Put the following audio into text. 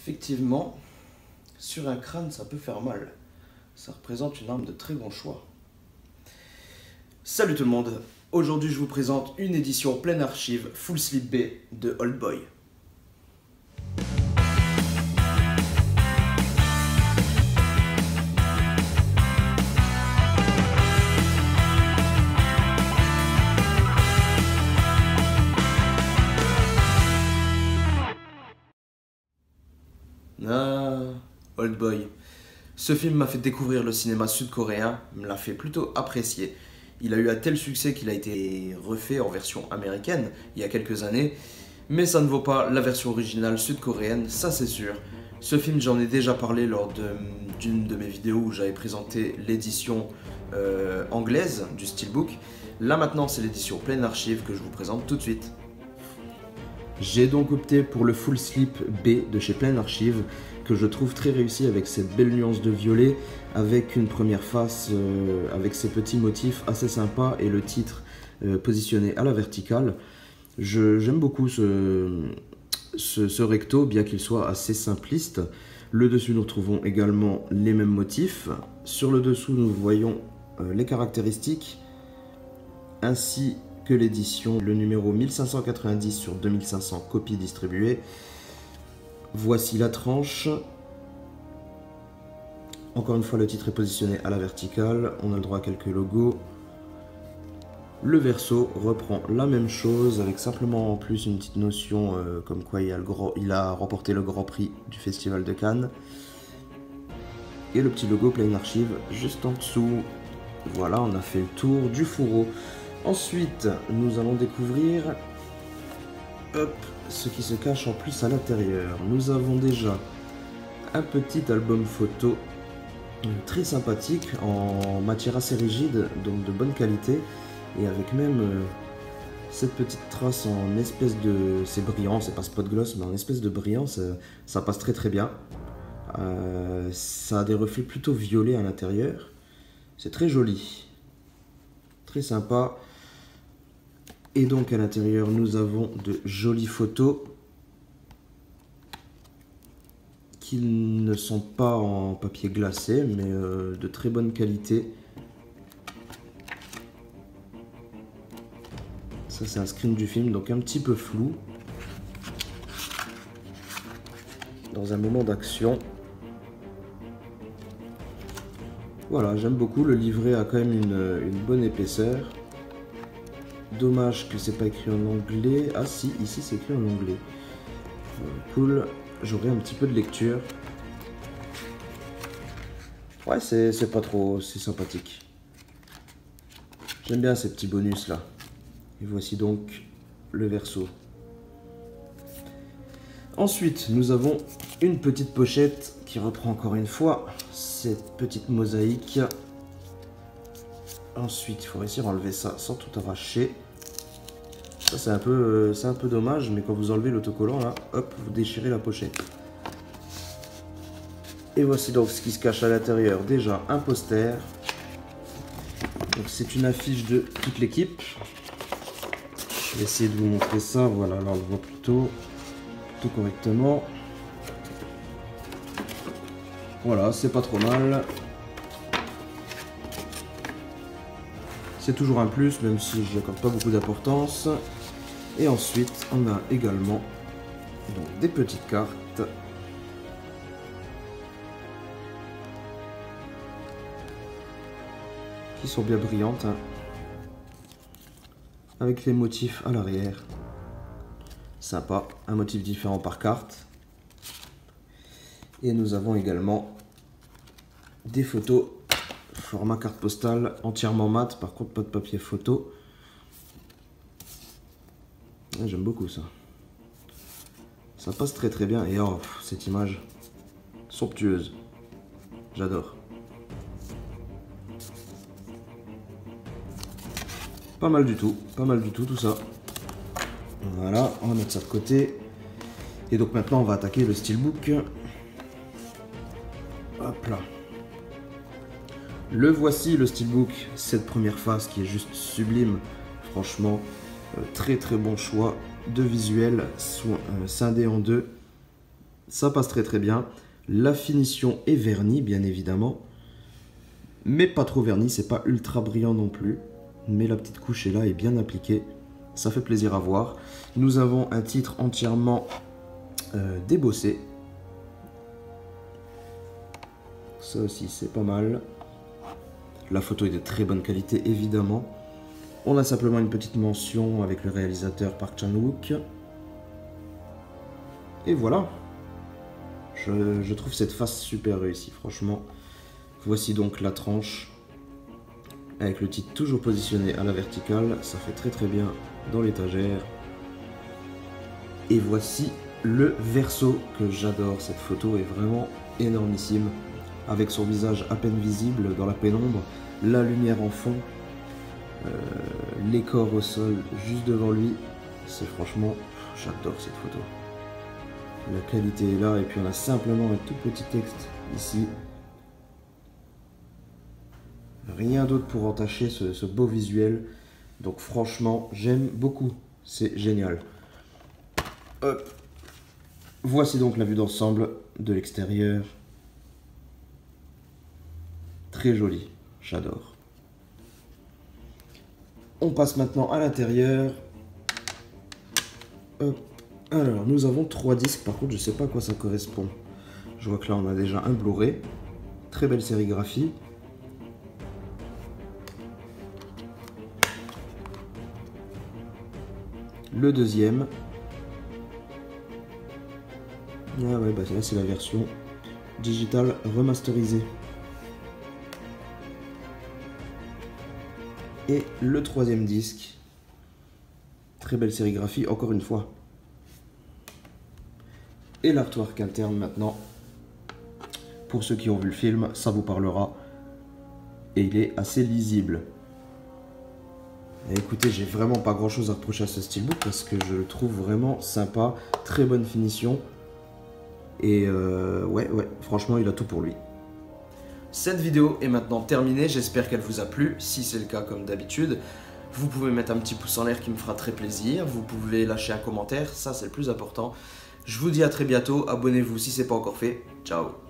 Effectivement, sur un crâne, ça peut faire mal. Ça représente une arme de très bon choix. Salut tout le monde, aujourd'hui je vous présente une édition pleine archive Full Slip B de Oldboy. Ah, Oldboy. Ce film m'a fait découvrir le cinéma sud-coréen, me l'a fait plutôt apprécier. Il a eu un tel succès qu'il a été refait en version américaine il y a quelques années, mais ça ne vaut pas la version originale sud-coréenne, ça c'est sûr. Ce film, j'en ai déjà parlé lors d'une de mes vidéos où j'avais présenté l'édition anglaise du Steelbook. Là maintenant, c'est l'édition pleine archive que je vous présente tout de suite. J'ai donc opté pour le Full Slip B de chez Pleine Archive, que je trouve très réussi avec cette belle nuance de violet, avec une première face, avec ces petits motifs assez sympas et le titre positionné à la verticale. J'aime beaucoup ce recto, bien qu'il soit assez simpliste. Le dessus, nous retrouvons également les mêmes motifs. Sur le dessous, nous voyons les caractéristiques, ainsi que l'édition, le numéro 1590 sur 2500 copies distribuées. Voici la tranche. Encore une fois, le titre est positionné à la verticale. On a le droit à quelques logos. Le verso reprend la même chose avec simplement en plus une petite notion comme quoi il a remporté le Grand Prix du Festival de Cannes. Et le petit logo Pleine Archive juste en dessous. Voilà, on a fait le tour du fourreau. Ensuite, nous allons découvrir ce qui se cache en plus à l'intérieur. Nous avons déjà un petit album photo très sympathique en matière assez rigide, donc de bonne qualité, et avec même cette petite trace en espèce de... c'est brillant, c'est pas spot gloss, mais en espèce de brillant, ça passe très très bien. Ça a des reflets plutôt violets à l'intérieur. C'est très joli, très sympa. Et donc à l'intérieur, nous avons de jolies photos qui ne sont pas en papier glacé, mais de très bonne qualité. Ça, c'est un screen du film, donc un petit peu flou. Dans un moment d'action. Voilà, j'aime beaucoup. Le livret a quand même une bonne épaisseur. Dommage que c'est pas écrit en anglais. Ah si, ici c'est écrit en anglais. Cool, j'aurai un petit peu de lecture. Ouais, c'est pas trop, c'est sympathique. J'aime bien ces petits bonus là. Et voici donc le verso. Ensuite, nous avons une petite pochette qui reprend encore une fois cette petite mosaïque. Ensuite, il faut réussir à enlever ça sans tout arracher. Ça, c'est un peu dommage, mais quand vous enlevez l'autocollant, là, hop, vous déchirez la pochette. Et voici donc ce qui se cache à l'intérieur. Déjà, un poster. Donc, c'est une affiche de toute l'équipe. Je vais essayer de vous montrer ça. Voilà, là, on le voit plutôt correctement. Voilà, c'est pas trop mal. C'est toujours un plus, même si je n'y accorde pas beaucoup d'importance. Et ensuite, on a également donc, des petites cartes. Qui sont bien brillantes. Hein, avec les motifs à l'arrière. Sympa, un motif différent par carte. Et nous avons également des photos. Format carte postale entièrement mat, par contre pas de papier photo. J'aime beaucoup ça. Ça passe très très bien et oh, cette image somptueuse. J'adore. Pas mal du tout tout ça. Voilà, on va mettre ça de côté. Et donc maintenant on va attaquer le Steelbook. Hop là. Le voici, le Steelbook, cette première face qui est juste sublime, franchement, très très bon choix de visuel, scindé en deux, Ça passe très très bien. La finition est vernie, bien évidemment. Mais pas trop vernie, c'est pas ultra brillant non plus. Mais la petite couche est là et bien appliquée. Ça fait plaisir à voir. Nous avons un titre entièrement débossé. Ça aussi, c'est pas mal. La photo est de très bonne qualité, évidemment. On a simplement une petite mention avec le réalisateur Park Chan-wook. Et voilà. Je trouve cette face super réussie, franchement. Voici donc la tranche. Avec le titre toujours positionné à la verticale. Ça fait très très bien dans l'étagère. Et voici le verso que j'adore. Cette photo est vraiment énormissime. Avec son visage à peine visible dans la pénombre. La lumière en fond. Les corps au sol juste devant lui. C'est franchement, j'adore cette photo. La qualité est là et puis on a simplement un tout petit texte ici. Rien d'autre pour entacher ce beau visuel. Donc franchement, j'aime beaucoup. C'est génial. Hop. Voici donc la vue d'ensemble de l'extérieur. Très joli, j'adore. On passe maintenant à l'intérieur. Alors, nous avons 3 disques. Par contre, je ne sais pas à quoi ça correspond. Je vois que là, on a déjà un Blu-ray. Très belle sérigraphie. Le deuxième. Ah ouais, bah là, c'est la version digitale remasterisée. Et le troisième disque. Très belle sérigraphie, encore une fois. Et l'artwork interne maintenant. Pour ceux qui ont vu le film, ça vous parlera. Et il est assez lisible. Et écoutez, j'ai vraiment pas grand chose à reprocher à ce steelbook parce que je le trouve vraiment sympa. Très bonne finition. Et ouais, franchement, il a tout pour lui. Cette vidéo est maintenant terminée, j'espère qu'elle vous a plu. Si c'est le cas, comme d'habitude, vous pouvez mettre un petit pouce en l'air qui me fera très plaisir. Vous pouvez lâcher un commentaire, ça c'est le plus important. Je vous dis à très bientôt, abonnez-vous si ce n'est pas encore fait. Ciao.